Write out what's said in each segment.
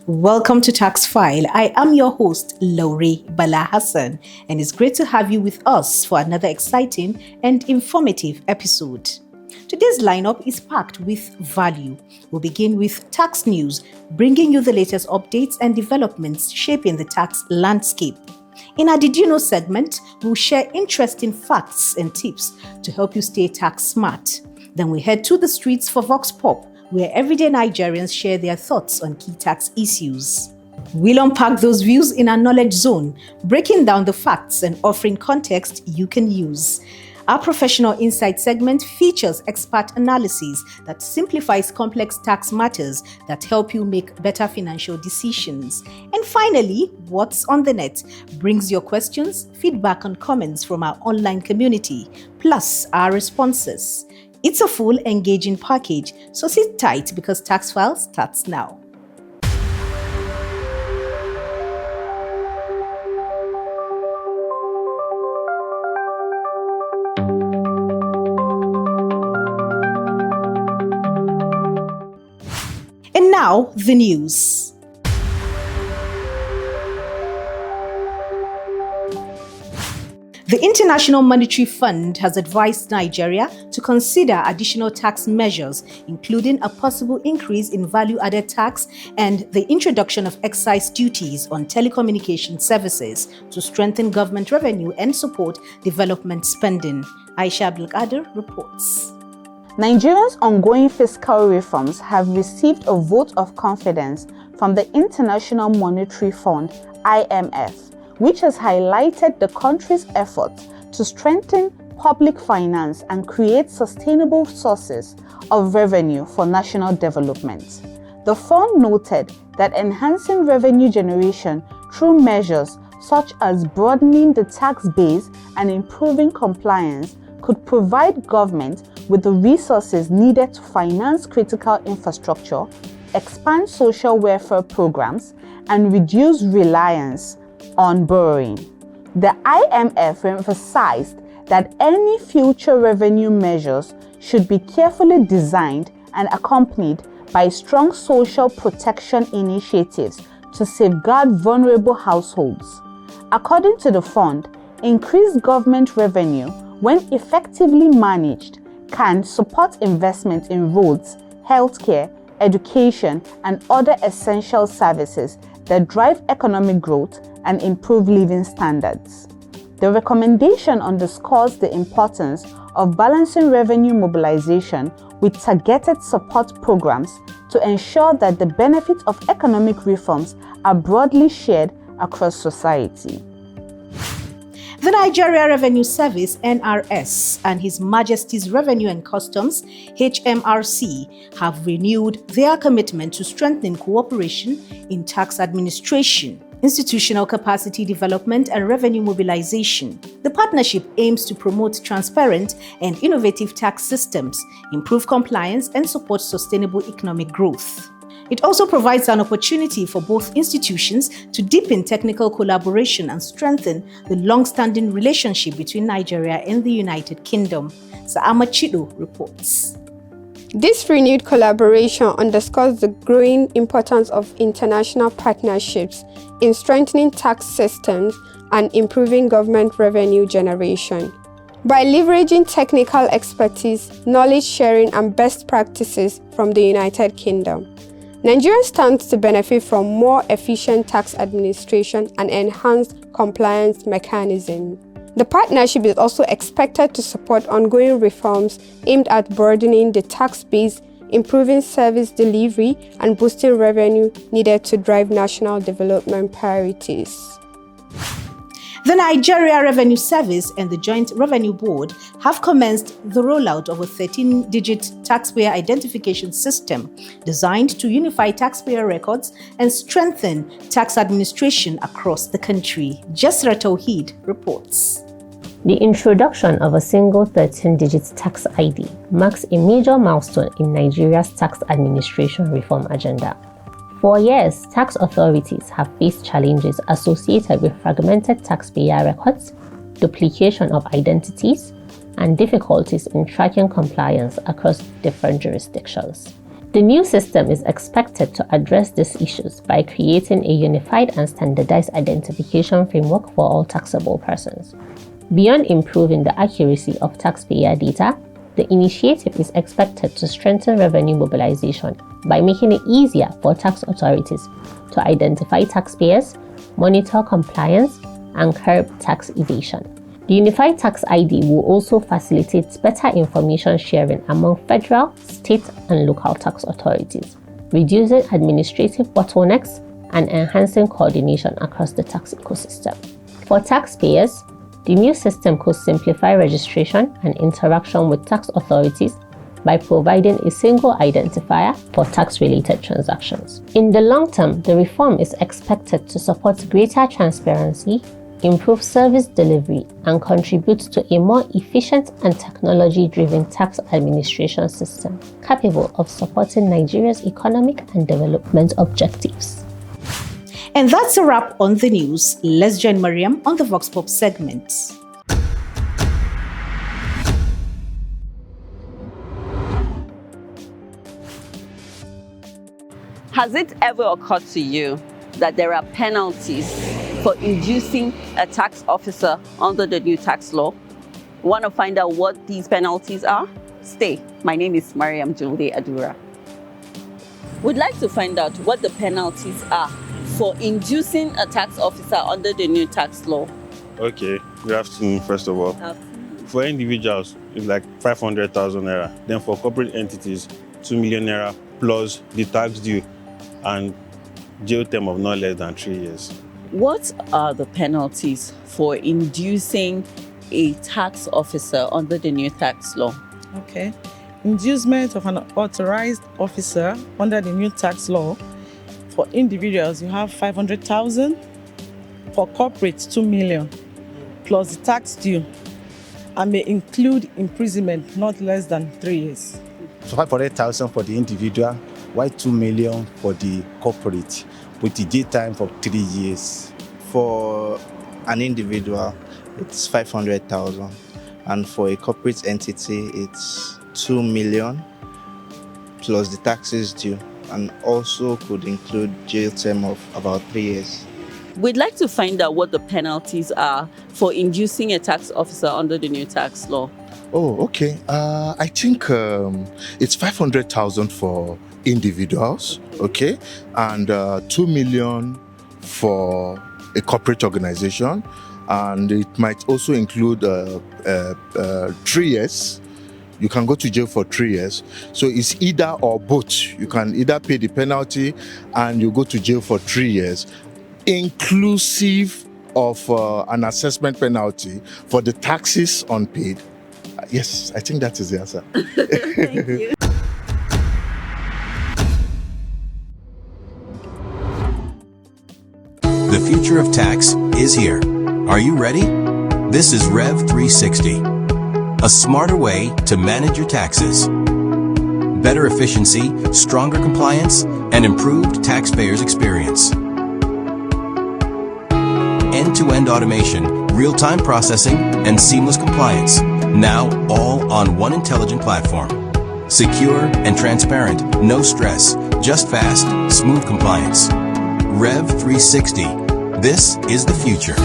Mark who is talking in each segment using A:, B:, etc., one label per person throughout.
A: Welcome to Tax File. I am your host, Laurie Bala Hassan, and it's great to have you with us for another exciting and informative episode. Today's lineup is packed with value. We'll begin with tax news, bringing you the latest updates and developments shaping the tax landscape. In our Did You Know segment, we'll share interesting facts and tips to help you stay tax smart. Then we head to the streets for Vox Pop, where everyday Nigerians share their thoughts on key tax issues. We'll unpack those views in our knowledge zone, breaking down the facts and offering context you can use. Our professional insight segment features expert analysis that simplifies complex tax matters that help you make better financial decisions. And finally, What's on the Net brings your questions, feedback, and comments from our online community, plus our responses. It's a full, engaging package, so sit tight because Tax File starts now. And now, the news. The International Monetary Fund has advised Nigeria to consider additional tax measures, including a possible increase in value-added tax and the introduction of excise duties on telecommunication services to strengthen government revenue and support development spending. Aisha Abdulkader reports.
B: Nigeria's ongoing fiscal reforms have received a vote of confidence from the International Monetary Fund, IMF, which has highlighted the country's efforts to strengthen public finance and create sustainable sources of revenue for national development. The fund noted that enhancing revenue generation through measures such as broadening the tax base and improving compliance could provide government with the resources needed to finance critical infrastructure, expand social welfare programs, and reduce reliance on borrowing. The IMF emphasized that any future revenue measures should be carefully designed and accompanied by strong social protection initiatives to safeguard vulnerable households. According to the fund, increased government revenue, when effectively managed, can support investment in roads, healthcare, education, and other essential services that drive economic growth and improve living standards. The recommendation underscores the importance of balancing revenue mobilization with targeted support programs to ensure that the benefits of economic reforms are broadly shared across society.
A: The Nigeria Revenue Service (NRS) and His Majesty's Revenue and Customs (HMRC) have renewed their commitment to strengthening cooperation in tax administration, institutional capacity development, and revenue mobilization. The partnership aims to promote transparent and innovative tax systems, improve compliance, and support sustainable economic growth. It also provides an opportunity for both institutions to deepen technical collaboration and strengthen the long-standing relationship between Nigeria and the United Kingdom. Sa'ama Chido reports.
C: This renewed collaboration underscores the growing importance of international partnerships in strengthening tax systems and improving government revenue generation. By leveraging technical expertise, knowledge sharing, and best practices from the United Kingdom, Nigeria stands to benefit from more efficient tax administration and enhanced compliance mechanisms. The partnership is also expected to support ongoing reforms aimed at broadening the tax base, improving service delivery, and boosting revenue needed to drive national development priorities.
A: The Nigeria Revenue Service and the Joint Revenue Board have commenced the rollout of a 13-digit taxpayer identification system designed to unify taxpayer records and strengthen tax administration across the country. Jasra Tawheed reports.
D: The introduction of a single 13-digit tax ID marks a major milestone in Nigeria's tax administration reform agenda. For years, tax authorities have faced challenges associated with fragmented taxpayer records, duplication of identities, and difficulties in tracking compliance across different jurisdictions. The new system is expected to address these issues by creating a unified and standardized identification framework for all taxable persons. Beyond improving the accuracy of taxpayer data, the initiative is expected to strengthen revenue mobilization by making it easier for tax authorities to identify taxpayers, monitor compliance, and curb tax evasion. The Unified Tax ID will also facilitate better information sharing among federal, state, and local tax authorities, reducing administrative bottlenecks and enhancing coordination across the tax ecosystem. For taxpayers, the new system could simplify registration and interaction with tax authorities by providing a single identifier for tax-related transactions. In the long term, the reform is expected to support greater transparency, improve service delivery, and contribute to a more efficient and technology-driven tax administration system capable of supporting Nigeria's economic and development objectives.
A: And that's a wrap on the news. Let's join Mariam on the Vox Pop segment.
E: Has it ever occurred to you that there are penalties for inducing a tax officer under the new tax law? Want to find out what these penalties are? Stay. My name is Mariam Julde Adura. We'd like to find out what the penalties are for inducing a tax officer under the new tax law.
F: Okay, good afternoon, first of all. For individuals, it's like 500,000 naira. Then for corporate entities, 2 million naira plus the tax due and jail term of not less than 3 years.
E: What are the penalties for inducing a tax officer under the new tax law?
G: Okay. Inducement of an authorized officer under the new tax law. For individuals, you have 500,000. For corporates, 2 million, plus the tax due, and may include imprisonment not less than 3 years.
H: So 500,000 for the individual, while 2 million for the corporate, with the jail time for 3 years.
I: For an individual, it's 500,000, and for a corporate entity, it's 2 million plus the taxes due, and also could include jail term of about 3 years.
E: We'd like to find out what the penalties are for inducing a tax officer under the new tax law.
J: Oh, okay. I think it's 500,000 for individuals, okay, and 2 million for a corporate organization, and it might also include 3 years. You can go to jail for 3 years. So it's either or both. You can either pay the penalty and you go to jail for 3 years, inclusive of an assessment penalty for the taxes unpaid. Yes, I think that is the answer.
E: Thank you.
K: The future of tax is here. Are you ready? This is Rev 360, a smarter way to manage your taxes. Better efficiency, stronger compliance, and improved taxpayers' experience. End-to-end automation, real-time processing, and seamless compliance. Now all on one intelligent platform. Secure and transparent, no stress, just fast, smooth compliance. Rev 360. This is the future.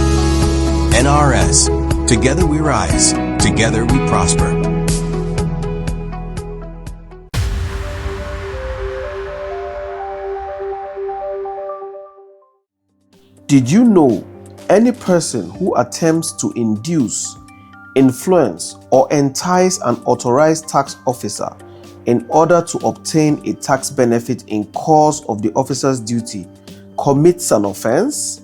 K: NRS. Together we rise. Together we prosper.
L: Did you know any person who attempts to induce, influence, or entice an authorized tax officer in order to obtain a tax benefit in course of the officer's duty commits an offense?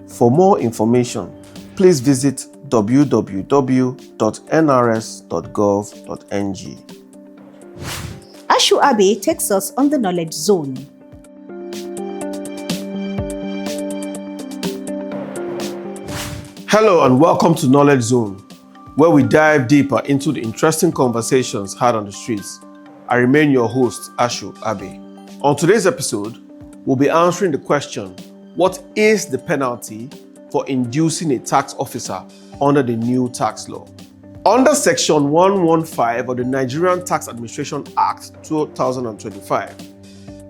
L: For more information, please visit www.nrs.gov.ng.
A: Ashu Abe takes us on the Knowledge Zone.
L: Hello and welcome to Knowledge Zone, where we dive deeper into the interesting conversations had on the streets. I remain your host, Ashu Abe. On today's episode, we'll be answering the question, what is the penalty for inducing a tax officer under the new tax law? Under Section 115 of the Nigerian Tax Administration Act 2025,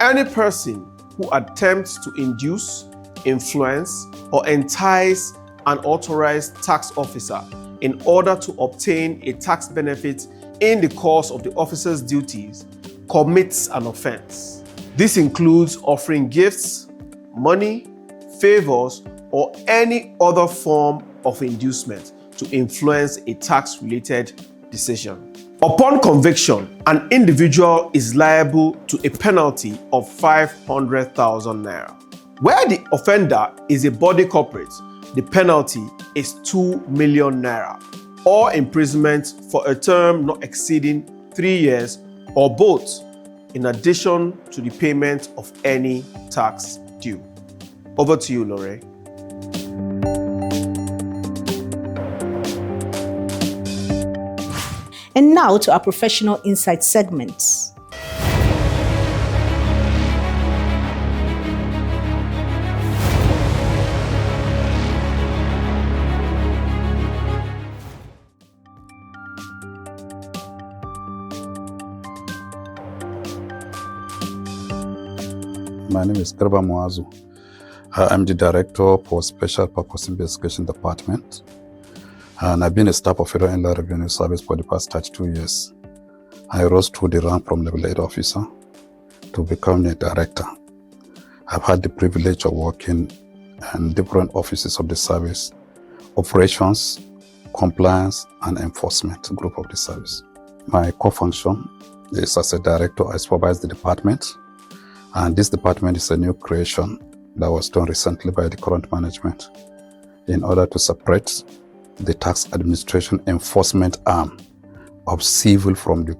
L: any person who attempts to induce, influence, or entice an authorized tax officer in order to obtain a tax benefit in the course of the officer's duties commits an offense. This includes offering gifts, money, favors, or any other form of inducement to influence a tax-related decision. Upon conviction, an individual is liable to a penalty of 500,000 naira. Where the offender is a body corporate, the penalty is 2 million naira or imprisonment for a term not exceeding 3 years or both, in addition to the payment of any tax due. Over to you, Lore.
A: And now to our professional insight segments.
M: My name is Garba Muazu. I'm the Director for Special Purpose Investigation Department. And I've been a staff of Federal Inland Revenue Service for the past 32 years. I rose through the rank from level 8 officer to become a director. I've had the privilege of working in different offices of the service, operations, compliance, and enforcement group of the service. My co-function is as a director, I supervise the department. And this department is a new creation that was done recently by the current management in order to separate the tax administration enforcement arm of civil from the,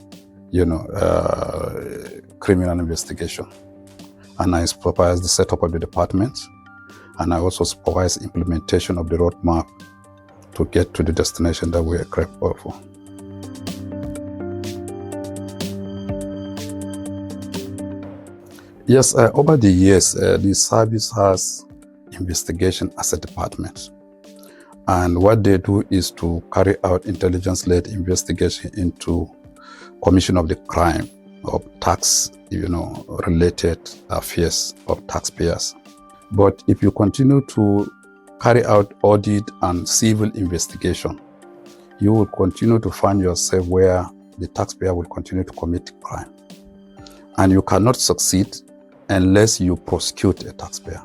M: criminal investigation. And I supervise the setup of the department, and I also supervise implementation of the roadmap to get to the destination that we are capable for. Yes, over the years, the service has investigation as a department. And what they do is to carry out intelligence-led investigation into commission of the crime of tax, related affairs of taxpayers. But if you continue to carry out audit and civil investigation, you will continue to find yourself where the taxpayer will continue to commit crime. And you cannot succeed unless you prosecute a taxpayer.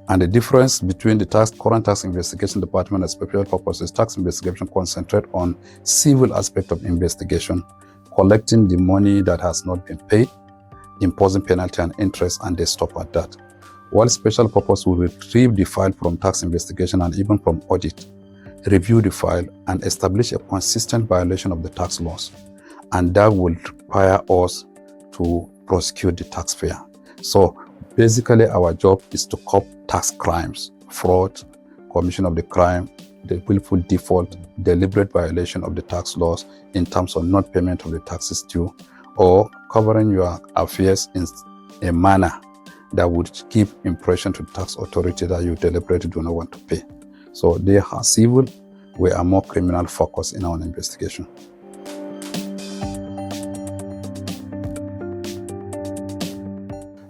M: And the difference between the current tax investigation department and special purposes tax investigation concentrate on civil aspect of investigation, collecting the money that has not been paid, imposing penalty and interest, and they stop at that. While special purpose will retrieve the file from tax investigation and even from audit, review the file and establish a consistent violation of the tax laws. And that will require us to prosecute the taxpayer. So basically our job is to curb tax crimes, fraud, commission of the crime, the willful default, deliberate violation of the tax laws in terms of not payment of the taxes due, or covering your affairs in a manner that would give impression to the tax authority that you deliberately do not want to pay. So they are civil, we are more criminal focused in our investigation.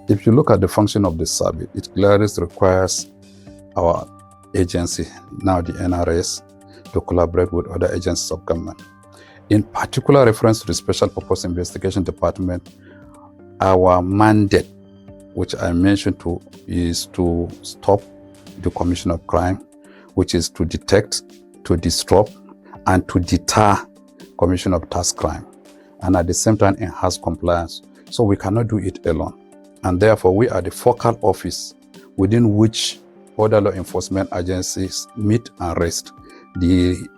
M: If you look at the function of the service, it clearly requires our agency, now the NRS, to collaborate with other agencies of government. In particular reference to the Special Purpose Investigation Department, our mandate, which I mentioned is to stop the commission of crime, which is to detect, to disrupt, and to deter commission of tax crime, and at the same time enhance compliance. So we cannot do it alone. And therefore, we are the focal office within which other law enforcement agencies meet and rest,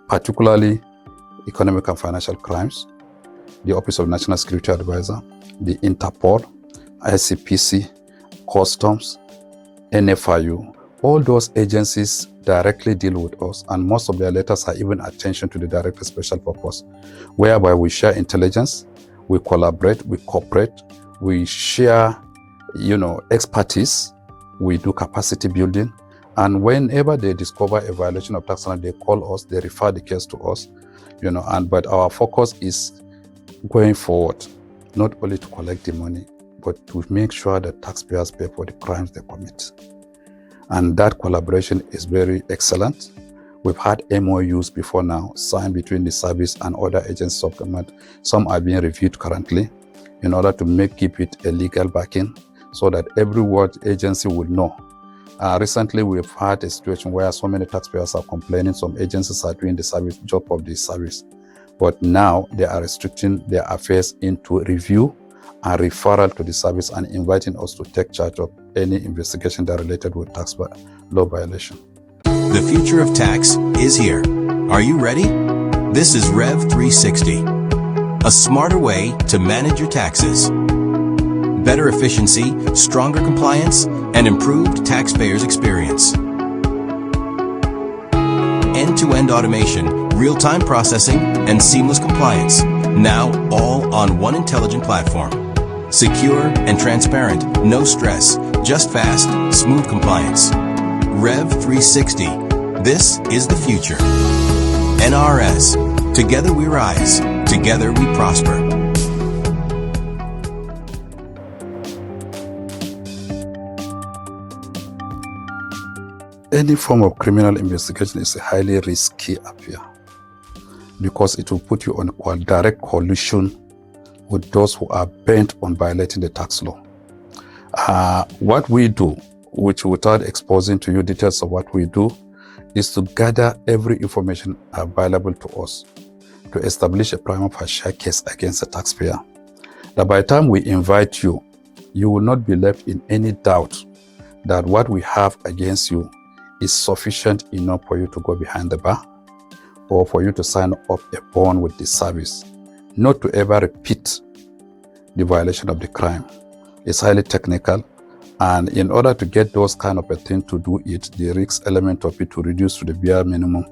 M: particularly economic and financial crimes, the Office of National Security Advisor, the Interpol, ICPC, Customs, NFIU. All those agencies directly deal with us, and most of their letters are even attention to the Director Special Purpose, whereby we share intelligence, we collaborate, we cooperate, we share expertise, we do capacity building, And whenever they discover a violation of tax law, they call us, they refer the case to us, but our focus is going forward, not only to collect the money, but to make sure that taxpayers pay for the crimes they commit. And that collaboration is very excellent. We've had MOUs before now, signed between the service and other agencies of government. Some are being reviewed currently in order to keep it a legal backing so that every word agency would know. Recently, we've had a situation where so many taxpayers are complaining some agencies are doing the job of the service. But now they are restricting their affairs into review and referral to the service and inviting us to take charge of any investigation that are related with tax law violation.
K: The future of tax is here. Are you ready? This is Rev 360, a smarter way to manage your taxes. Better efficiency, stronger compliance, and improved taxpayers' experience. End-to-end automation, real-time processing, and seamless compliance. Now all on one intelligent platform. Secure and transparent, no stress, just fast, smooth compliance. Rev 360. This is the future. NRS. Together we rise. Together we prosper.
M: Any form of criminal investigation is a highly risky affair because it will put you on a direct collusion with those who are bent on violating the tax law. What we do, which without exposing to you details of what we do, is to gather every information available to us to establish a prima facie case against the taxpayer. That by the time we invite you, you will not be left in any doubt that what we have against you is sufficient enough for you to go behind the bar or for you to sign up a bond with the service, not to ever repeat the violation of the crime. It's highly technical, and in order to get those kind of a thing to do it, the risk element of it to reduce to the bare minimum,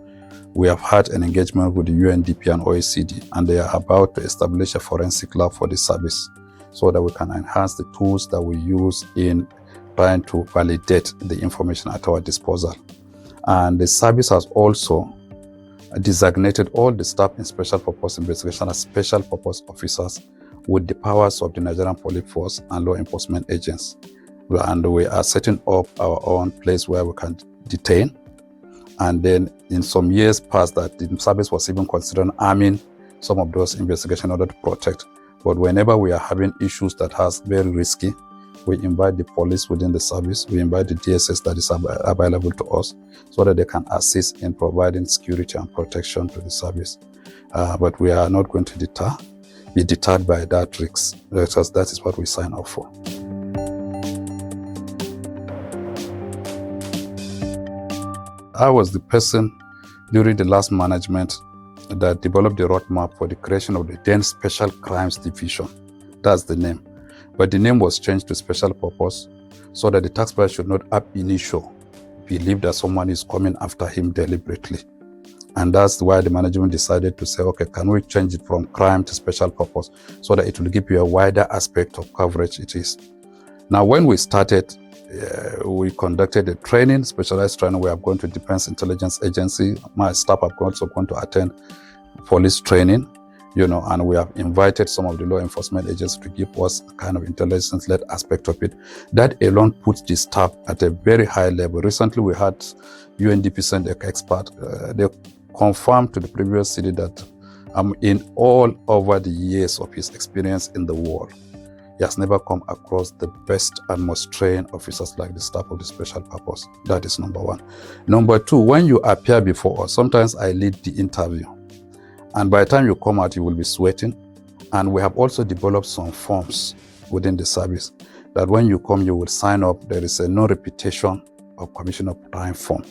M: we have had an engagement with the UNDP and OECD, and they are about to establish a forensic lab for the service so that we can enhance the tools that we use in trying to validate the information at our disposal. And the service has also designated all the staff in special purpose investigation as special purpose officers with the powers of the Nigerian Police Force and law enforcement agents. And we are setting up our own place where we can detain. And then in some years past that, the service was even considering arming some of those investigations in order to protect. But whenever we are having issues that has very risky, we invite the police within the service, we invite the DSS that is available to us so that they can assist in providing security and protection to the service. But we are not going to be deterred by that risk, because that is what we sign up for. I was the person during the last management that developed the roadmap for the creation of the then Special Crimes Division. That's the name. But the name was changed to Special Purpose so that the taxpayer should not ab initio believe that someone is coming after him deliberately. And that's why the management decided to say, okay, can we change it from crime to special purpose so that it will give you a wider aspect of coverage it is. Now, when we started, we conducted a training, specialized training. We have gone to Defense Intelligence Agency. My staff have also gone to attend police training, and we have invited some of the law enforcement agents to give us a kind of intelligence-led aspect of it. That alone puts the staff at a very high level. Recently, we had UNDP send an expert. They confirmed to the previous city that in all over the years of his experience in the world, he has never come across the best and most trained officers like the staff of the special purpose. That is number one. Number two, when you appear before us, sometimes I lead the interview. And by the time you come out, you will be sweating. And we have also developed some forms within the service that when you come, you will sign up. There is a no repetition of commission of crime form.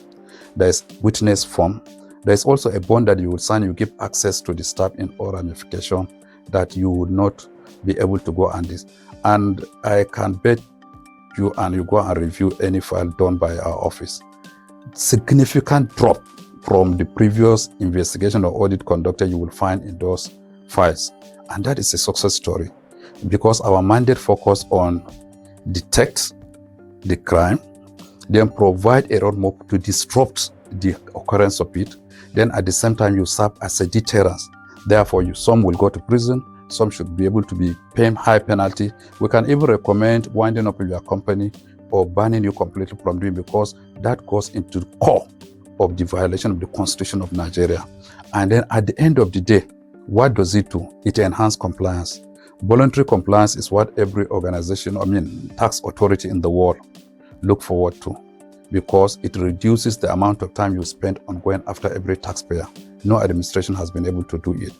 M: There is witness form. There is also a bond that you will sign. You give access to the staff in all ramification that you would not be able to go on this. And I can bet you, and you go and review any file done by our office. Significant drop from the previous investigation or audit conducted you will find in those files. And that is a success story because our mandate focus on detect the crime, then provide a roadmap to disrupt the occurrence of it. Then at the same time, you serve as a deterrence. Therefore, some will go to prison, some should be able to be paying high penalty. We can even recommend winding up your company or banning you completely from doing, because that goes into the core of the violation of the Constitution of Nigeria. And then at the end of the day, what does it do? It enhances compliance. Voluntary compliance is what every organization, tax authority in the world look forward to, because it reduces the amount of time you spend on going after every taxpayer. No administration has been able to do it.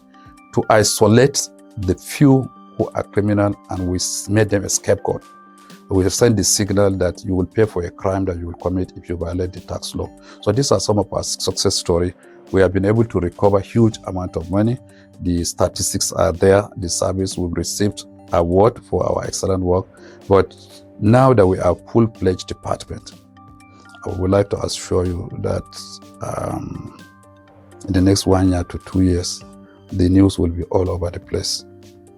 M: To isolate the few who are criminal and we made them a scapegoat, we have sent the signal that you will pay for a crime that you will commit if you violate the tax law. So these are some of our success stories. We have been able to recover huge amount of money. The statistics are there. The service, we've received award for our excellent work. But now that we are full-fledged department, I would like to assure you that in the next 1 year to 2 years, the news will be all over the place.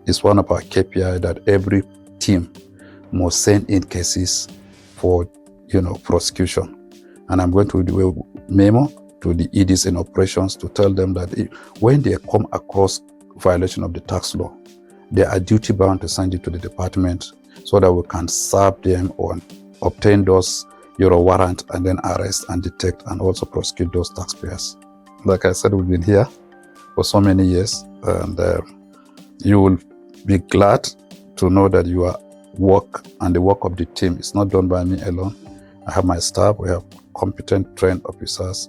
M: It's one of our KPI that every team must send in cases for, prosecution. And I'm going to do a memo to the EDs in operations to tell them that when they come across violation of the tax law, they are duty bound to send it to the department so that we can serve them or obtain those warrant and then arrest and detect and also prosecute those taxpayers. Like I said, we've been here for so many years, and you will be glad to know that your work and the work of the team is not done by me alone. I have my staff, we have competent, trained officers.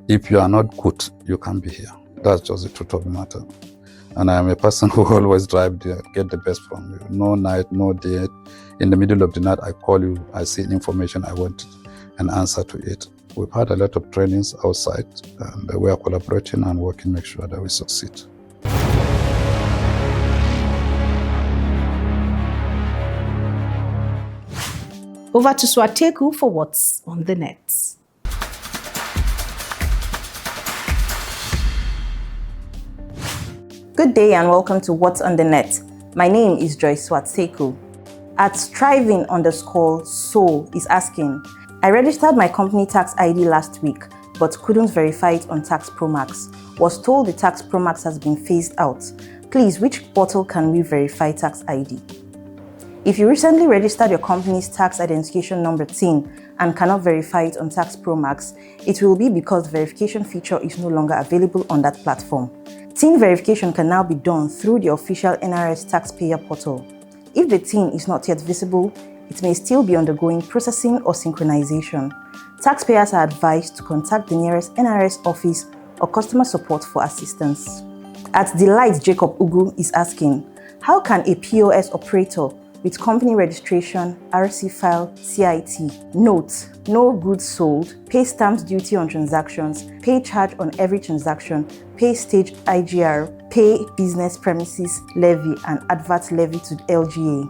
M: If you are not good, you can't be here. That's just the truth of the matter. And I am a person who always drive there, get the best from you. No night, no day. In the middle of the night, I call you, I see information, I want an answer to it. We've had a lot of trainings outside, and we are collaborating and working to make sure that we succeed.
A: Over to Swateku for what's on the net.
N: Good day and welcome to What's on the Net. My name is Joyce Swateku. At striving_soul is asking, I registered my company tax ID last week but couldn't verify it on Tax Promax. Was told the Tax Promax has been phased out. Please, which portal can we verify tax ID? If you recently registered your company's tax identification number TIN and cannot verify it on Tax Promax, it will be because the verification feature is no longer available on that platform. TIN verification can now be done through the official NRS taxpayer portal. If the TIN is not yet visible, it may still be undergoing processing or synchronization. Taxpayers are advised to contact the nearest NRS office or customer support for assistance. At Delight, Jacob Ugu is asking, how can a POS operator with company registration, RC file, CIT, note, no goods sold, pay stamps duty on transactions, pay charge on every transaction, pay stage IGR, pay business premises levy and advert levy to LGA.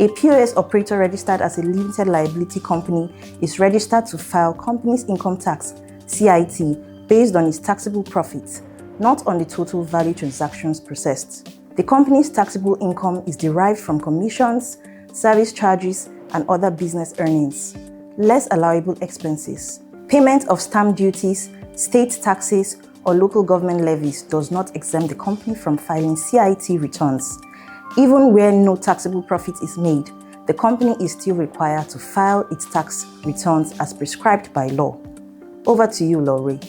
N: A POS operator registered as a limited liability company is registered to file company's income tax, CIT, based on its taxable profits, not on the total value transactions processed. The company's taxable income is derived from commissions, service charges, and other business earnings, less allowable expenses. Payment of stamp duties, state taxes, or local government levies does not exempt the company from filing CIT returns. Even where no taxable profit is made, the company is still required to file its tax returns as prescribed by law. Over to you, Laurie.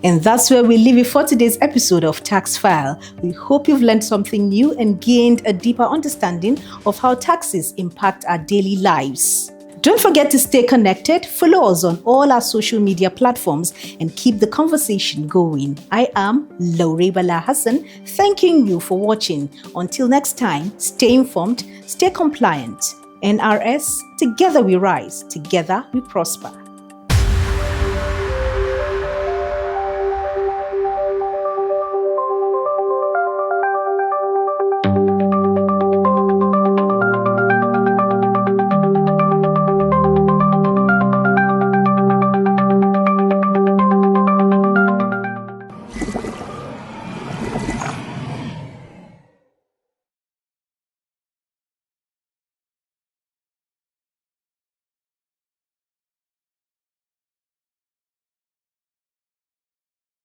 A: And that's where we leave it for today's episode of Tax File. We hope you've learned something new and gained a deeper understanding of how taxes impact our daily lives. Don't forget to stay connected, follow us on all our social media platforms, and keep the conversation going. I am Laurie Bala Hassan, thanking you for watching. Until next time, stay informed, stay compliant. NRS, together we rise, together we prosper.